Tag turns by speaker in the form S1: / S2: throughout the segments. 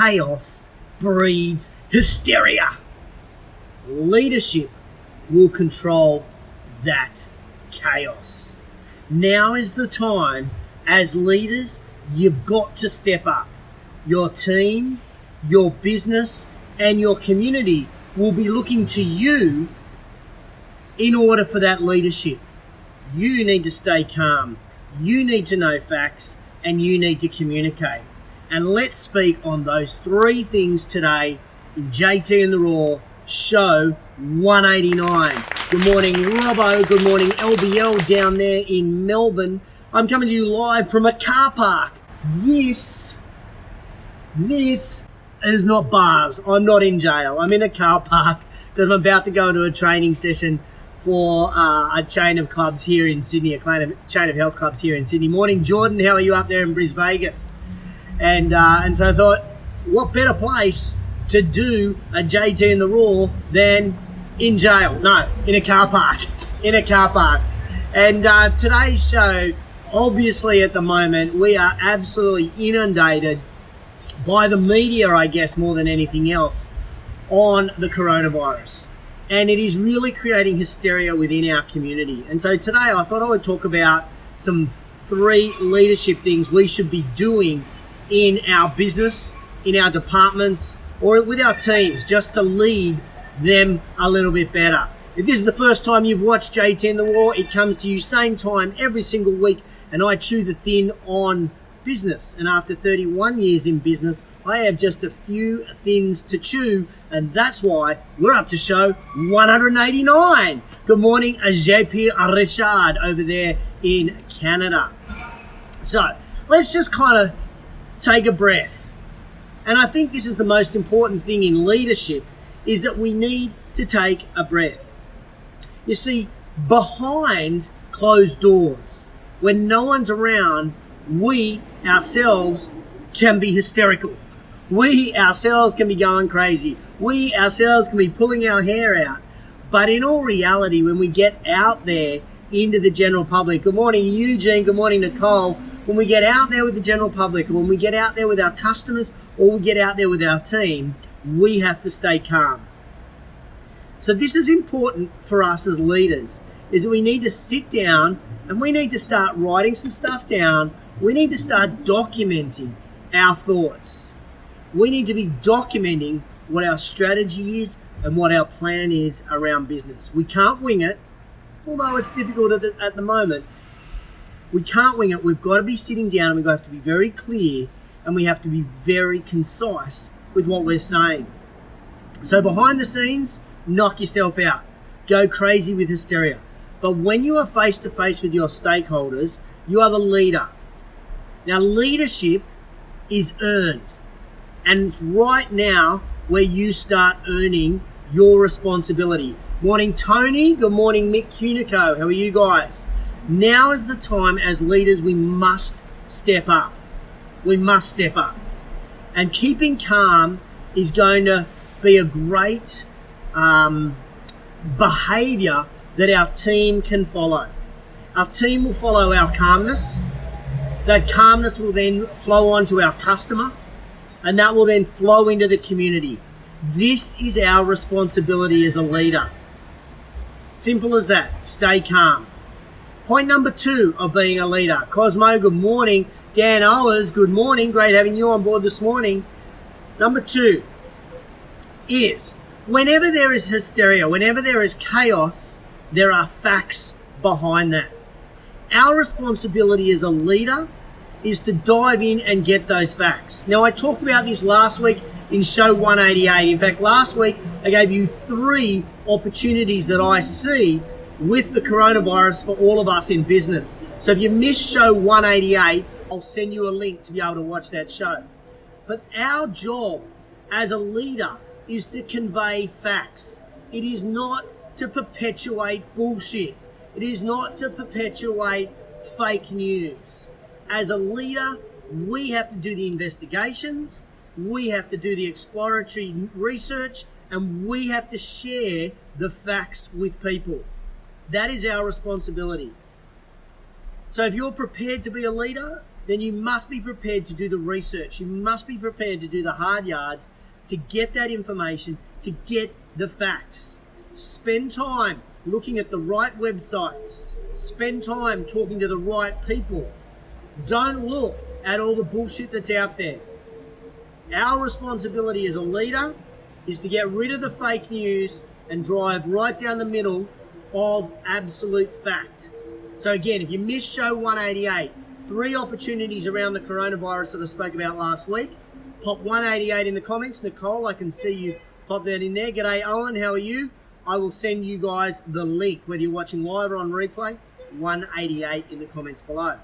S1: chaos breeds hysteria. Leadership will control that chaos. Now is the time. As leaders, you've got to step up. Your team, your business, and your community will be looking to you in order for that leadership. You need to stay calm. You need to know facts, and you need to communicate. And let's speak on those three things today in JT and the Raw, show 189. Good morning, Robbo. Good morning, LBL down there in Melbourne. I'm coming to you live from a car park. This is not bars. I'm not in jail. I'm in a car park because I'm about to go into a training session for a chain of clubs here in Sydney, a chain of health clubs here in Sydney. Morning, Jordan. How are you up there in Brisbane, Vegas? And so I thought, what better place to do a JT and the Raw than in jail? No, in a car park. In a car park. And today's show, obviously at the moment, we are absolutely inundated by the media, I guess, more than anything else, on the coronavirus. And it is really creating hysteria within our community. And so today I thought I would talk about some 3 leadership things we should be doing in our business, in our departments, or with our teams, just to lead them a little bit better. If this is the first time you've watched JT and the Raw, it comes to you same time every single week, and I chew the thin on business. And after 31 years in business, I have just a few things to chew, and that's why we're up to show 189. Good morning, JP Richard over there in Canada. So let's just kind of take a breath. And I think this is the most important thing in leadership, is that we need to take a breath. You see, behind closed doors, when no one's around, we ourselves can be hysterical. We ourselves can be going crazy. We ourselves can be pulling our hair out. But in all reality, when we get out there into the general public, good morning, Eugene, good morning, Nicole, when we get out there with the general public, when we get out there with our customers, or we get out there with our team, we have to stay calm. So this is important for us as leaders, is that we need to sit down and we need to start writing some stuff down. We need to start documenting our thoughts. We need to be documenting what our strategy is and what our plan is around business. We can't wing it, although it's difficult at the moment. We can't wing it. We've got to be sitting down and we've got to be very clear and we have to be very concise with what we're saying. So behind the scenes, knock yourself out. Go crazy with hysteria. But when you are face to face with your stakeholders, you are the leader. Now, leadership is earned. And it's right now where you start earning your responsibility. Morning, Tony. Good morning, Mick Cunico. How are you guys? Now is the time as leaders we must step up. We must step up. And keeping calm is going to be a great behavior that our team can follow. Our team will follow our calmness. That calmness will then flow on to our customer, and that will then flow into the community. This is our responsibility as a leader. Simple as that. Stay calm. Point number 2 of being a leader. Cosmo, good morning. Dan Owers, good morning. Great having you on board this morning. Number 2 is whenever there is hysteria, whenever there is chaos, there are facts behind that. Our responsibility as a leader is to dive in and get those facts. Now, I talked about this last week in show 188. In fact, last week I gave you 3 opportunities that I see with the coronavirus for all of us in business. So if you missed show 188, I'll send you a link to be able to watch that show. But our job as a leader is to convey facts. It is not to perpetuate bullshit. It is not to perpetuate fake news. As a leader, we have to do the investigations, we have to do the exploratory research, and we have to share the facts with people. That is our responsibility. So if you're prepared to be a leader, then you must be prepared to do the research. You must be prepared to do the hard yards to get that information, to get the facts. Spend time looking at the right websites. Spend time talking to the right people. Don't look at all the bullshit that's out there. Our responsibility as a leader is to get rid of the fake news and drive right down the middle of absolute fact. So again, if you missed show 188, 3 opportunities around the coronavirus that I spoke about last week, pop 188 in the comments. Nicole, I can see you pop that in there. G'day, Owen, how are you? I will send you guys the link, whether you're watching live or on replay, 188 in the comments below.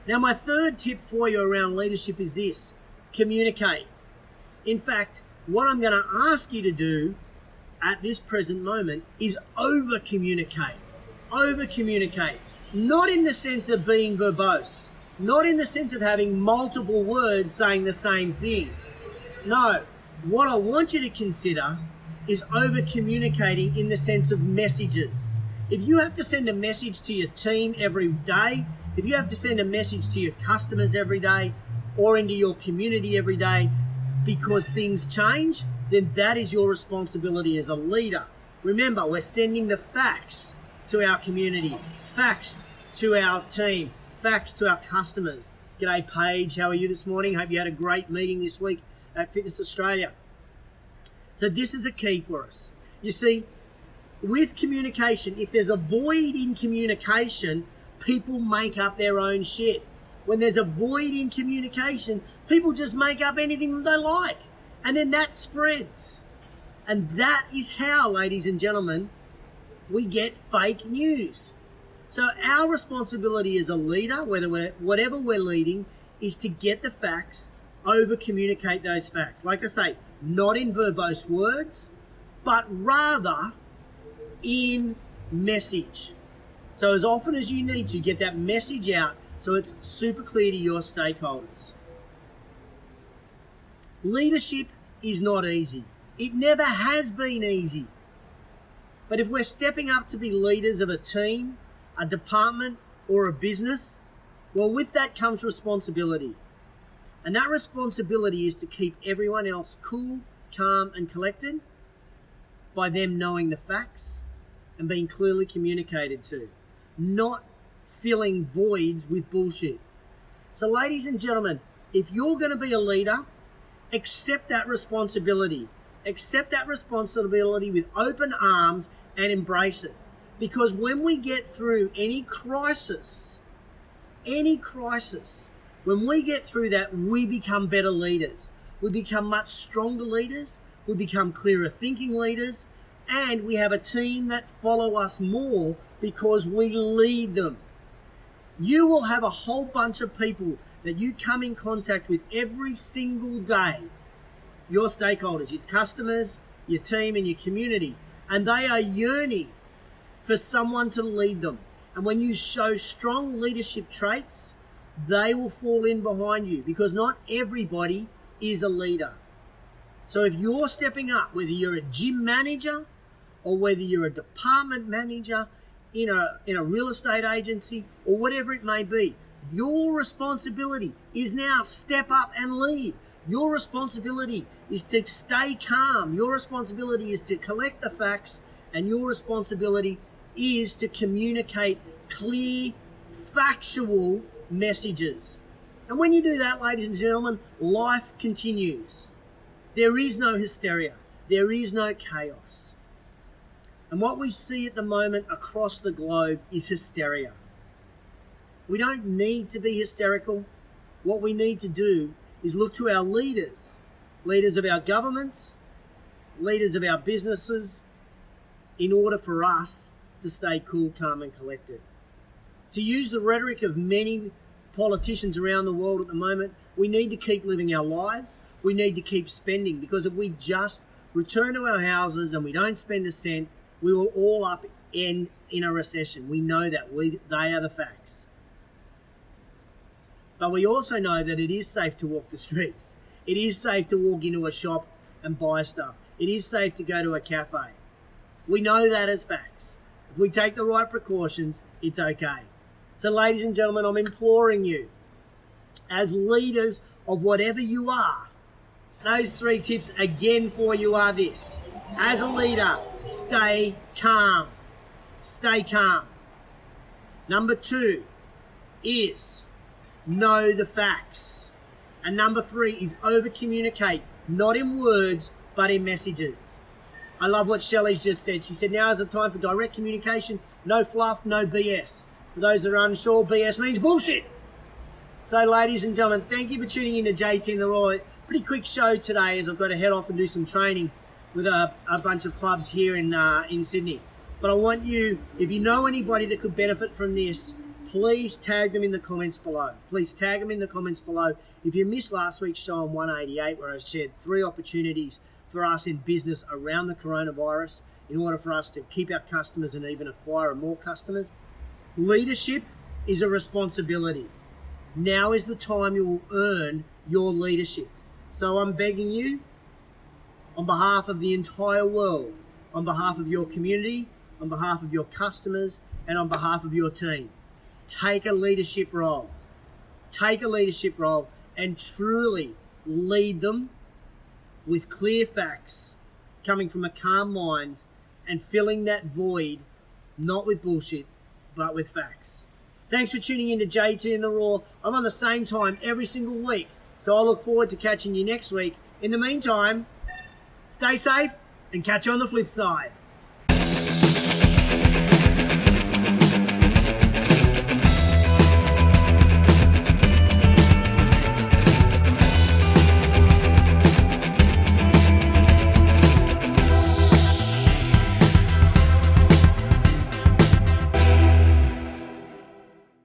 S1: Now, my third tip for you around leadership is this: communicate. In fact, what I'm going to ask you to do at this present moment is over-communicate. Over-communicate. Not in the sense of being verbose. Not in the sense of having multiple words saying the same thing. No, what I want you to consider is over-communicating in the sense of messages. If you have to send a message to your team every day, if you have to send a message to your customers every day or into your community every day because things change, then that is your responsibility as a leader. Remember, we're sending the facts to our community, facts to our team, facts to our customers. G'day, Paige. How are you this morning? Hope you had a great meeting this week at Fitness Australia. So this is a key for us. You see, with communication, if there's a void in communication, people make up their own shit. When there's a void in communication, people just make up anything that they like. And then that spreads. And that is how, ladies and gentlemen, we get fake news. So our responsibility as a leader, whatever we're leading, is to get the facts, over-communicate those facts. Like I say, not in verbose words, but rather in message. So as often as you need to, get that message out so it's super clear to your stakeholders. Leadership is not easy. It never has been easy. But if we're stepping up to be leaders of a team, a department, or a business, well, with that comes responsibility. And that responsibility is to keep everyone else cool, calm, and collected by them knowing the facts and being clearly communicated to, not filling voids with bullshit. So, ladies and gentlemen, if you're going to be a leader, accept that responsibility. Accept that responsibility with open arms and embrace it. Because when we get through any crisis, when we get through that, we become better leaders. We become much stronger leaders. We become clearer thinking leaders. And we have a team that follow us more because we lead them. You will have a whole bunch of people that you come in contact with every single day. Your stakeholders, your customers, your team, and your community. And they are yearning for someone to lead them. And when you show strong leadership traits, they will fall in behind you because not everybody is a leader. So if you're stepping up, whether you're a gym manager or whether you're a department manager in a real estate agency or whatever it may be, your responsibility is now step up and lead. Your responsibility is to stay calm. Your responsibility is to collect the facts, and your responsibility is to communicate clear, factual messages. And when you do that, ladies and gentlemen, life continues. There is no hysteria. There is no chaos. And what we see at the moment across the globe is hysteria. We don't need to be hysterical. What we need to do is look to our leaders of our governments, leaders of our businesses, in order for us to stay cool, calm, and collected. To use the rhetoric of many politicians around the world at the moment, we need to keep living our lives. We need to keep spending, because if we just return to our houses and we don't spend a cent, we will all end in a recession. We know that. They are the facts. But we also know that it is safe to walk the streets. It is safe to walk into a shop and buy stuff. It is safe to go to a cafe. We know that as facts. If we take the right precautions, it's okay. So ladies and gentlemen, I'm imploring you, as leaders of whatever you are. Those 3 tips again for you are this. As a leader, stay calm. Stay calm. Number 2 is know the facts. And number 3 is over-communicate, not in words, but in messages. I love what Shelley's just said. She said, now is the time for direct communication, no fluff, no BS. For those that are unsure, BS means bullshit. So ladies and gentlemen, thank you for tuning in to JT and the Raw. Pretty quick show today as I've got to head off and do some training with a bunch of clubs here in Sydney. But I want you, if you know anybody that could benefit from this, please tag them in the comments below. Please tag them in the comments below. If you missed last week's show on 188 where I shared 3 opportunities for us in business around the coronavirus in order for us to keep our customers and even acquire more customers. Leadership is a responsibility. Now is the time you will earn your leadership. So I'm begging you, on behalf of the entire world, on behalf of your community, on behalf of your customers, and on behalf of your team, take a leadership role. Take a leadership role and truly lead them with clear facts, coming from a calm mind and filling that void, not with bullshit, but with facts. Thanks for tuning in to JT and the Raw. I'm on the same time every single week, so I look forward to catching you next week. In the meantime, stay safe and catch you on the flip side.